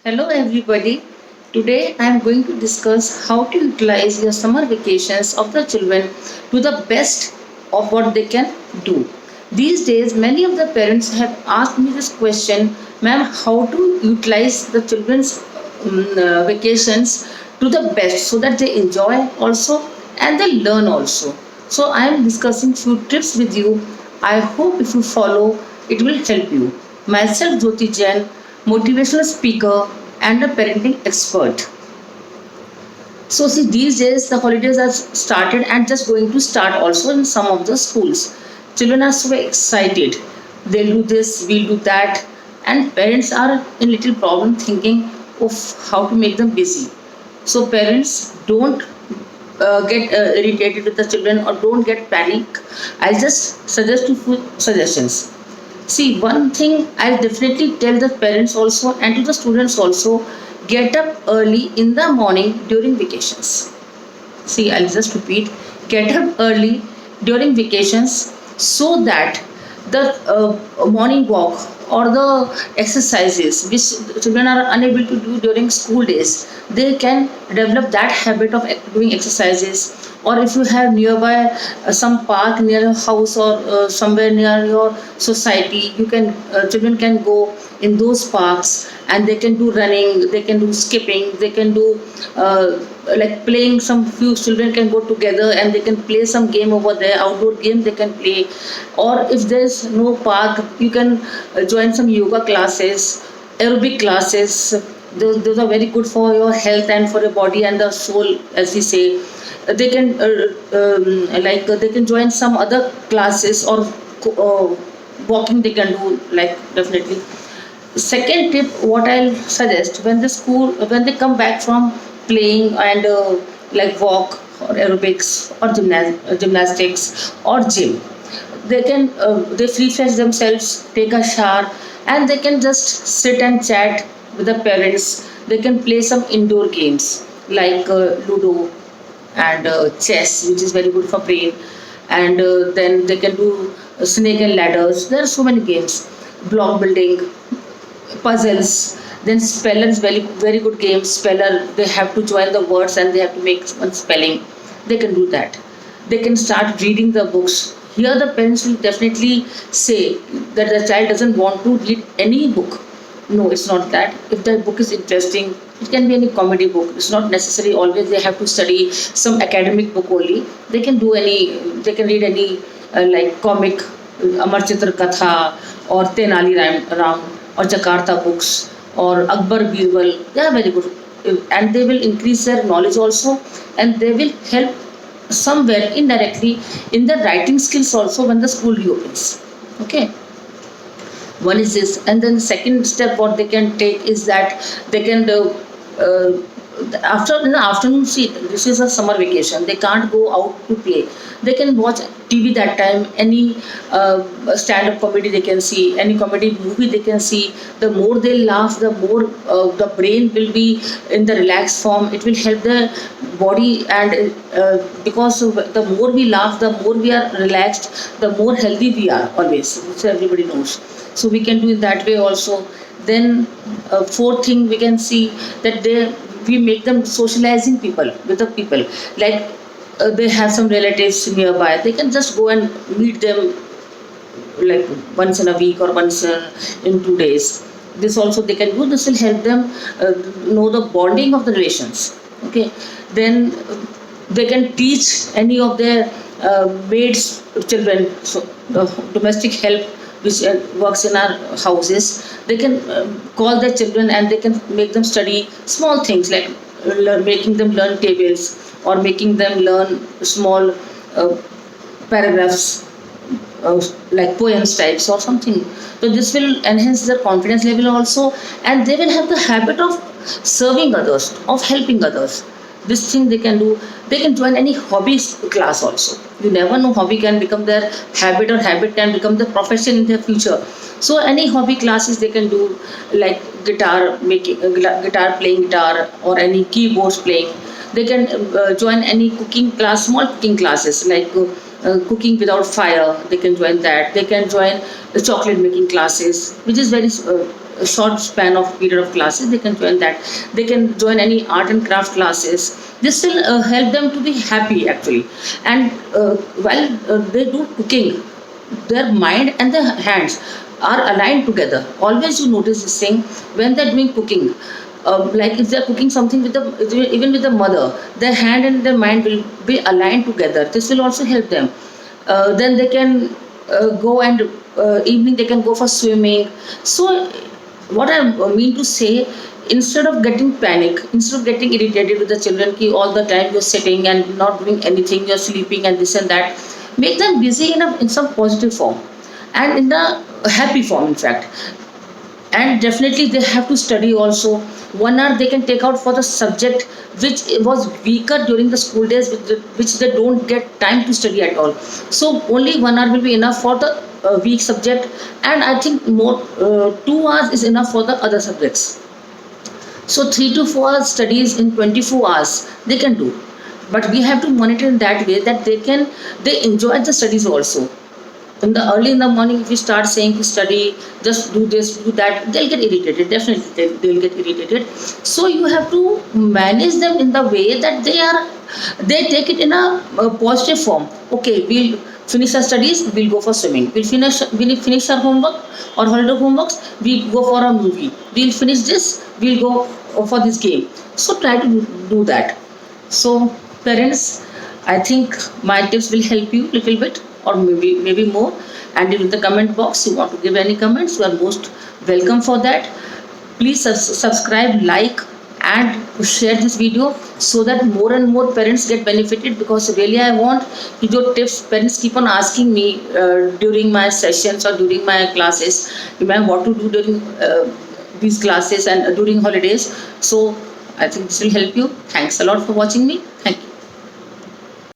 Hello, everybody. Today I am going to discuss how to utilize your summer vacations of the children to the best of what they can do. These days, many of the parents have asked me this question, ma'am, how to utilize the children's vacations to the best so that they enjoy also and they learn also. So I am discussing few tips with you. I hope if you follow, it will help you. Myself, Jyoti Jain, motivational speaker and a parenting expert. So see, these days the holidays are started and just going to start also in some of the schools. Children are so excited. They'll do this, we'll do that, and parents are in little problem thinking of how to make them busy. So parents don't get irritated with the children or don't get panic. I'll just suggest you few suggestions. See, one thing I'll definitely tell the parents also and to the students also, get up early in the morning during vacations. See, I'll just repeat, get up early during vacations so that the morning walk or the exercises which children are unable to do during school days, they can develop that habit of doing exercises. Or if you have nearby some park near your house or somewhere near your society, you can children can go in those parks and they can do running, they can do skipping, they can do like playing. Some few children can go together and they can play some game over there, outdoor game they can play. Or if there's no park, you can join some yoga classes, aerobic classes. Those are very good for your health and for your body and the soul, as we say. They can they can join some other classes or walking they can do, like, definitely. Second tip, what I'll suggest, when they come back from playing and like walk or aerobics or gymnastics or gym, they refresh themselves, take a shower, and they can just sit and chat with the parents. They can play some indoor games like Ludo and chess, which is very good for brain. And then they can do snake and ladders. There are so many games, block building, puzzles. Then speller is very good game. Speller, they have to join the words and they have to make one spelling. They can do that. They can start reading the books. Here the parents will definitely say that the child doesn't want to read any book. No, it's not that. If the book is interesting, it can be any comedy book. It's not necessary always they have to study some academic book only. They can do any, they can read any like comic, Amar Chitra Katha or Tenali Ram or Jakarta books or Akbar Birbal. They are very good, and they will increase their knowledge also, and they will help somewhere indirectly in the writing skills also when the school reopens. Okay, one is this. And then the second step what they can take is that they can uh, after in the afternoon, see, this is a summer vacation, they can't go out to play. They can watch TV that time, any stand up comedy they can see, any comedy movie they can see. The more they laugh, the more the brain will be in the relaxed form. It will help the body, and because the more we laugh, the more we are relaxed, the more healthy we are always, which everybody knows. So we can do it that way also. Then fourth thing we can see, that we make them socializing people with the people, like they have some relatives nearby, they can just go and meet them like once in a week or once in 2 days. This also they can do. This will help them know the bonding of the relations. Okay, then they can teach any of their maids children, so the domestic help which works in our houses. They can call their children and they can make them study small things like making them learn tables or making them learn small paragraphs, like poems types or something. So this will enhance their confidence level also, and they will have the habit of serving others, of helping others. This thing they can do. They can join any hobby class also. You never know, hobby can become their habit or habit can become the profession in their future. So any hobby classes they can do, like guitar making, guitar playing guitar, or any keyboards playing. They can join any cooking class, small cooking classes like cooking without fire, they can join that. They can join the chocolate making classes, which is very a short span of period of classes. They can join that. They can join any art and craft classes. This will help them to be happy actually. And while they do cooking, their mind and their hands are aligned together. Always you notice this thing when they're doing cooking. Like if they're cooking something with the even with the mother, their hand and their mind will be aligned together. This will also help them. Then they can go and evening they can go for swimming. So what I mean to say, instead of getting panic, instead of getting irritated with the children, ki all the time you're sitting and not doing anything, you're sleeping and this and that, make them busy in some positive form and in the happy form, in fact. And definitely they have to study also. 1 hour they can take out for the subject which was weaker during the school days, which they don't get time to study at all. So only 1 hour will be enough for the weak subject, and I think more 2 hours is enough for the other subjects. So 3 to 4 hours studies in 24 hours they can do, but we have to monitor in that way that they enjoy the studies also. In the early in the morning, if you start saying to study, just do this, do that, they'll get irritated. Definitely, they'll get irritated. So you have to manage them in the way that they take it in a positive form. Okay, we'll finish our studies, we'll go for swimming. We'll finish our homework or holiday homeworks, we'll go for a movie. We'll finish this, we'll go for this game. So try to do that. So parents, I think my tips will help you little bit or maybe more. And in the comment box, you want to give any comments, you are most welcome for that. Please subscribe, like, and share this video so that more and more parents get benefited. Because really, I want your tips. Parents keep on asking me during my sessions or during my classes, ma'am, what to do during these classes and during holidays. So I think this will help you. Thanks a lot for watching me. Thank you.